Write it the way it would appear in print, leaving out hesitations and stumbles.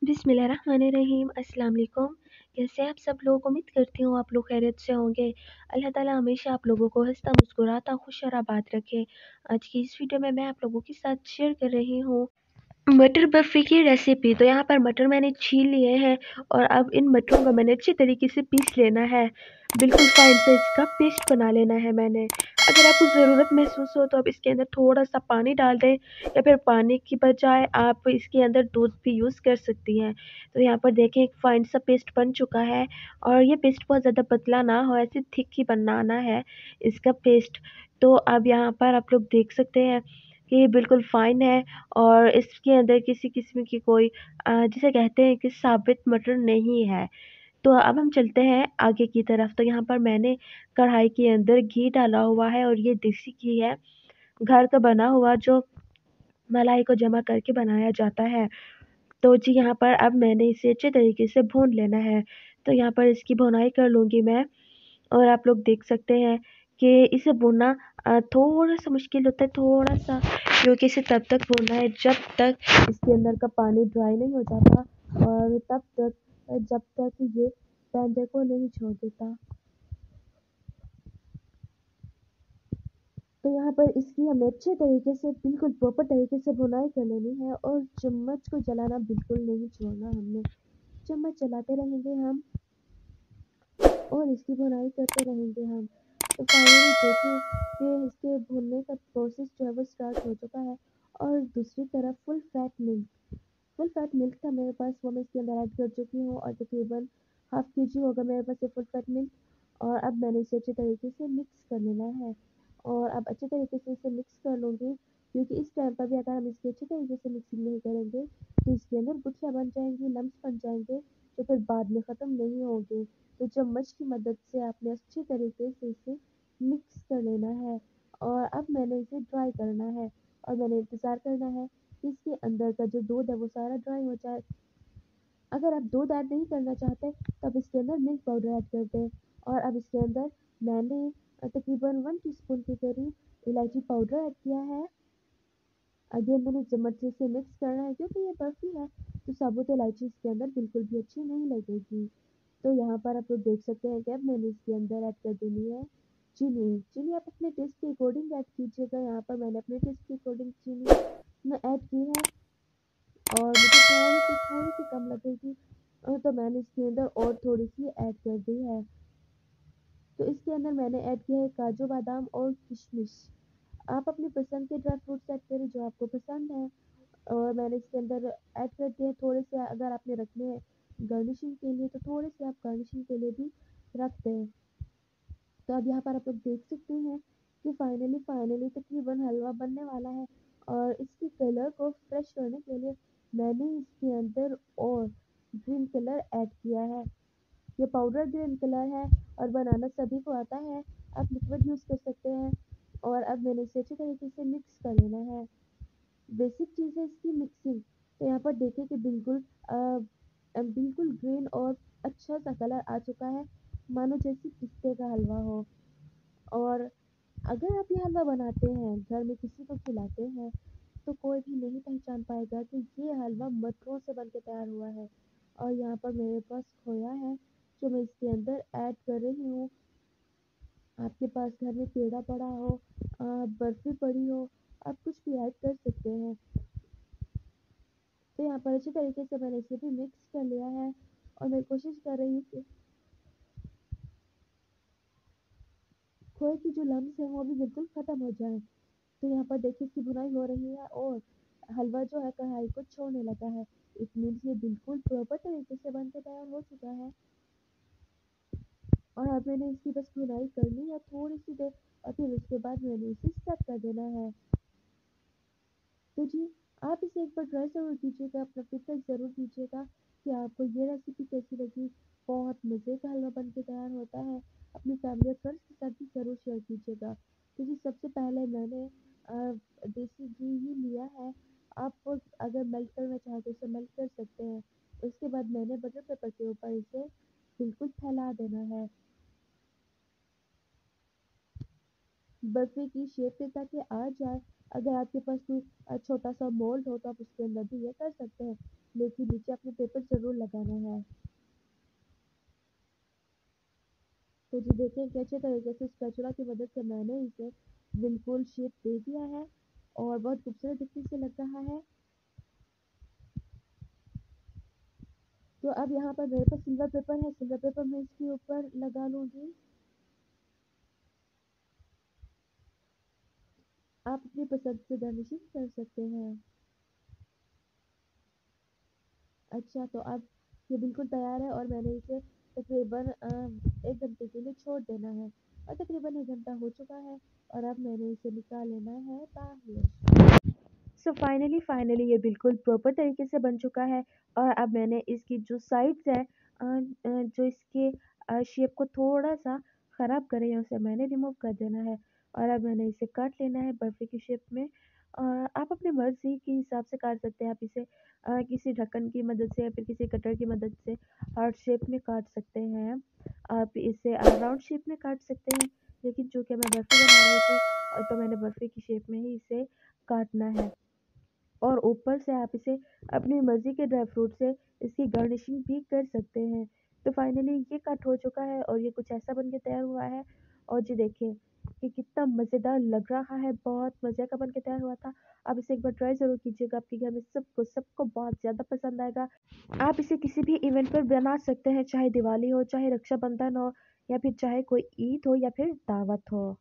बिस्मिल्लाहिर्रहमानिर्रहीम। अस्सलाम वालेकुम। कैसे हैं आप सब लोग? उम्मीद करती हूँ आप लोग खैरियत से होंगे। अल्लाह ताला हमेशा आप लोगों को हंसता मुस्कुराता खुश और आबाद रखे। आज की इस वीडियो में मैं आप लोगों के साथ शेयर कर रही हूँ मटर बर्फ़ी की रेसिपी। तो यहाँ पर मटर मैंने छील लिए हैं और अब इन मटरों को मैंने अच्छी तरीके से पीस लेना है। बिल्कुल फाइन साइज का पेस्ट बना लेना है मैंने। अगर आपको ज़रूरत महसूस हो तो आप इसके अंदर थोड़ा सा पानी डाल दें या फिर पानी की बजाय आप इसके अंदर दूध भी यूज़ कर सकती हैं। तो यहाँ पर देखें एक फाइन सा पेस्ट बन चुका है और ये पेस्ट बहुत ज़्यादा पतला ना हो, ऐसे थिक ही बनाना है इसका पेस्ट। तो अब यहाँ पर आप लोग देख सकते हैं कि ये बिल्कुल फ़ाइन है और इसके अंदर किसी किस्म की कोई जिसे कहते हैं कि साबित मटर नहीं है। तो अब हम चलते हैं आगे की तरफ। तो यहाँ पर मैंने कढ़ाई के अंदर घी डाला हुआ है और ये देसी घी है, घर का बना हुआ जो मलाई को जमा करके बनाया जाता है। तो जी यहाँ पर अब मैंने इसे अच्छे तरीके से भून लेना है। तो यहाँ पर इसकी भुनाई कर लूँगी मैं और आप लोग देख सकते हैं कि इसे भूनना थोड़ा-सा मुश्किल होता है, थोड़ा-सा, क्योंकि इसे तब तक भूनना है जब तक इसके अंदर का पानी ड्राई नहीं हो जाता और तब तक जब तक ये पैन को नहीं छोड़ देता। तो यहाँ पर इसकी हमें अच्छे तरीके से बिल्कुल प्रॉपर तरीके से भुनाई कर लेनी है और चम्मच को जलाना बिल्कुल नहीं छोड़ना हमने। चम्मच चलाते रहेंगे हम और इसकी भुनाई करते रहेंगे हम। तो फाइनली देखिए कि इसके भुनने का प्रोसेस जो है वो स्टार्ट हो चुका है। और दूसरी तरफ फुल फैट मिल्क था मेरे पास, वो मैं इसके अंदर ऐड कर चुकी हूँ और तकरीबन हाफ के जी होगा मेरे पास ये फुल फैट मिल्क। और अब मैंने इसे अच्छे तरीके से मिक्स कर लेना है और अब अच्छे तरीके से इसे मिक्स कर लूँगी, क्योंकि इस टाइम पर भी अगर हम इसकी अच्छे तरीके से मिक्सिंग नहीं करेंगे तो इसके अंदर गुठलियाँ बन जाएंगी, लम्स बन जाएंगे जो फिर बाद में ख़त्म नहीं होंगे। तो चम्मच की मदद से आपने अच्छी तरीके से इसे मिक्स कर लेना है और अब मैंने इसे ड्राई करना है और मैंने इंतज़ार करना है कि इसके अंदर का जो दूध है वो सारा ड्राई हो जाए। अगर आप दूध ऐड नहीं करना चाहते तो आप इसके अंदर मिल्क पाउडर ऐड कर दें। और अब इसके अंदर मैंने तकरीबन 1 टीस्पून के करीब इलायची पाउडर ऐड किया है। अगेन मैंने चम्मच से इसे मिक्स करना है, क्योंकि ये बर्फ़ी है तो साबुत इलायची इसके अंदर बिल्कुल भी अच्छी नहीं लगेगी। तो यहाँ पर आप लोग देख सकते हैं कि अब मैंने इसके अंदर ऐड कर देनी है चीनी। चीनी आप अपने टेस्ट के अकॉर्डिंग ऐड कीजिएगा। यहाँ पर मैंने अपने टेस्ट के अकॉर्डिंग चीनी में ऐड की है और मुझे थोड़ी सी कम लगेगी तो मैंने इसके अंदर और थोड़ी सी ऐड कर दी है। तो इसके अंदर मैंने ऐड किया है काजू बादाम और किशमिश। आप अपनी पसंद के ड्राई फ्रूट्स ऐड करें जो आपको पसंद है। और मैंने इसके अंदर ऐड कर दिए थोड़े से, अगर आपने रखने हैं गार्निशिंग के लिए तो थोड़े से आप गार्निशिंग के लिए भी रख दें। तो अब यहाँ पर आप लोग देख सकते हैं कि फाइनली तकरीबन हलवा बनने वाला है। और इसके कलर को फ्रेश करने के लिए मैंने इसके अंदर और ग्रीन कलर ऐड किया है। ये पाउडर ग्रीन कलर है और बनाना सभी को आता है, आप लिक्विड यूज़ कर सकते हैं। और अब मैंने इसे अच्छे तरीके से मिक्स कर लेना है। बेसिक चीज़ है इसकी मिक्सिंग। तो यहाँ पर देखिए कि बिल्कुल ग्रीन और अच्छा सा कलर आ चुका है, मानो जैसे पिस्ते का हलवा हो। और अगर आप ये हलवा बनाते हैं, घर में किसी को खिलाते हैं, तो कोई भी नहीं पहचान पाएगा कि ये हलवा मटरों से बन के तैयार हुआ है। और यहाँ पर मेरे पास खोया है जो मैं इसके अंदर ऐड कर रही हूँ। आपके पास घर में पेड़ा पड़ा हो, बर्फ़ी पड़ी हो, आप कुछ भी ऐड कर सकते हैं। तो यहाँ पर अच्छी तरीके से मैंने इसे भी मिक्स कर लिया है और मैं कोशिश कर रही हूँ कि खोए की जो लम्स है वो भी बिल्कुल ख़त्म हो जाए। तो यहाँ पर देखिए इसकी भुनाई हो रही है और हलवा जो है कढ़ाई को छोड़ने लगा है। इट मीन्स ये बिल्कुल प्रॉपर तरीके से बन के तैयार हो चुका है। और अब मैंने इसकी बस भुनाई करनी है थोड़ी सी देर और फिर उसके बाद मैंने इसे सेट कर देना है। तो जी आप इसे एक बार ट्राई ज़रूर कीजिएगा, अपना फीडबैक ज़रूर दीजिएगा कि आपको ये रेसिपी कैसी लगी। बहुत मज़े का हलवा बन के तैयार होता है। अपनी फैमिली और फ्रेंड्स के साथ भी ज़रूर शेयर कीजिएगा। तो जी सबसे पहले मैंने देसी घी ही लिया है। आप अगर मेल्ट करना चाहें तो इसे मेल्ट कर सकते हैं। उसके बाद मैंने बटर पेपर के ऊपर इसे बिल्कुल फैला देना है बर्फ़ी की शेप में, ताकि आ जाए। अगर आपके पास कोई छोटा सा मोल्ड हो तो आप उसके अंदर भी ये कर सकते हैं, लेकिन नीचे आपने पेपर ज़रूर लगाना है। तो जी देखिए कि अच्छे तरीके से स्पैचुला की मदद से मैंने इसे बिल्कुल शेप दे दिया है और बहुत खूबसूरत दिखने से लग रहा है। तो अब यहाँ पर मेरे पास सिल्वर पेपर है, सिल्वर पेपर मैं इसके ऊपर लगा लूँगी। आप अपनी पसंद से गार्निशिंग कर सकते हैं। अच्छा, तो अब ये बिल्कुल तैयार है और मैंने इसे तकरीबन 1 घंटे के लिए छोड़ देना है और तकरीबन 1 घंटा हो चुका है और अब मैंने इसे निकाल लेना है बाहर। सो फाइनली ये बिल्कुल प्रॉपर तरीके से बन चुका है और अब मैंने इसकी जो साइड्स है जो इसके शेप को थोड़ा सा ख़राब करे हैं उसे मैंने रिमूव कर देना है और अब मैंने इसे काट लेना है बर्फ़ी की शेप में। आप अपनी मर्ज़ी के हिसाब से काट सकते हैं, आप इसे किसी ढक्कन की मदद से या फिर किसी कटर की मदद से हार्ट शेप में काट सकते हैं। आप इसे राउंड शेप में काट सकते हैं, लेकिन चूँकि मैं बर्फ़ी बना रही थी तो मैंने बर्फ़ी की शेप में ही इसे काटना है। और ऊपर से आप इसे अपनी मर्ज़ी के ड्राई फ्रूट से इसकी गार्निशिंग भी कर सकते हैं। तो फाइनली ये कट हो चुका है और ये कुछ ऐसा बन के तैयार हुआ है और जी देखिए कि कितना मज़ेदार लग रहा है, बहुत मज़े का बन के तैयार हुआ था। आप इसे एक बार ट्राई ज़रूर कीजिएगा, आपके घर में सबको बहुत ज़्यादा पसंद आएगा। आप इसे किसी भी इवेंट पर बना सकते हैं, चाहे दिवाली हो, चाहे रक्षाबंधन हो या फिर चाहे कोई ईद हो या फिर दावत हो।